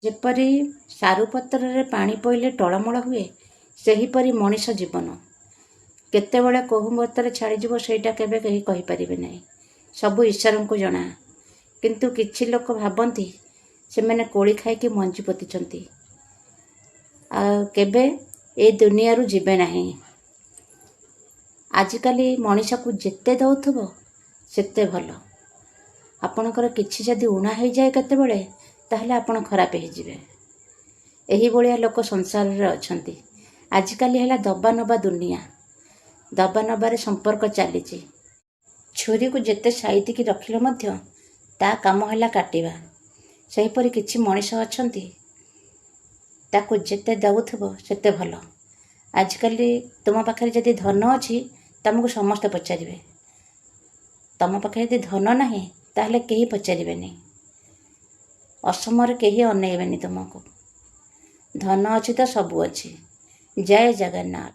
ଯେପରି ସାରୁପତ୍ରରେ ପାଣି ପଇଲେ ଟଳମଳ ହୁଏ, ସେହିପରି ମଣିଷ ଜୀବନ କେତେବେଳେ କୋଉ ମୁହୂର୍ତ୍ତରେ ଛାଡ଼ିଯିବ ସେଇଟା କେବେ କେହି କହିପାରିବେ ନାହିଁ। ସବୁ ଈଶ୍ୱରଙ୍କୁ ଜଣା। କିନ୍ତୁ କିଛି ଲୋକ ଭାବନ୍ତି ସେମାନେ କୋଳି ଖାଇକି ମଞ୍ଜି ପୋତିଛନ୍ତି, ଆଉ କେବେ ଏ ଦୁନିଆରୁ ଯିବେ ନାହିଁ। ଆଜିକାଲି ମଣିଷକୁ ଯେତେ ଦେଉଥିବ ସେତେ ଭଲ। ଆପଣଙ୍କର କିଛି ଯଦି ଊଣା ହେଇଯାଏ କେତେବେଳେ, ତାହେଲେ ଆପଣ ଖରାପ ହେଇଯିବେ। ଏହିଭଳିଆ ଲୋକ ସଂସାରରେ ଅଛନ୍ତି। ଆଜିକାଲି ହେଲା ଦବା ନବା ଦୁନିଆ। ଦବା ନବାରେ ସମ୍ପର୍କ ଚାଲିଛି। ଛୁରୀକୁ ଯେତେ ସାଇତିକି ରଖିଲେ ମଧ୍ୟ ତା କାମ ହେଲା କାଟିବା। ସେହିପରି କିଛି ମଣିଷ ଅଛନ୍ତି, ତାକୁ ଯେତେ ଦେଉଥିବ ସେତେ ଭଲ। ଆଜିକାଲି ତୁମ ପାଖରେ ଯଦି ଧନ ଅଛି, ତୁମକୁ ସମସ୍ତେ ପଚାରିବେ। ତୁମ ପାଖରେ ଯଦି ଧନ ନାହିଁ, ତାହେଲେ କେହି ପଚାରିବେନି। ଅସମୟରେ କେହି ଅନେଇବେନି ତୁମକୁ। ଧନ ଅଛି ତ ସବୁ ଅଛି। ଜୟ ଜଗନ୍ନାଥ।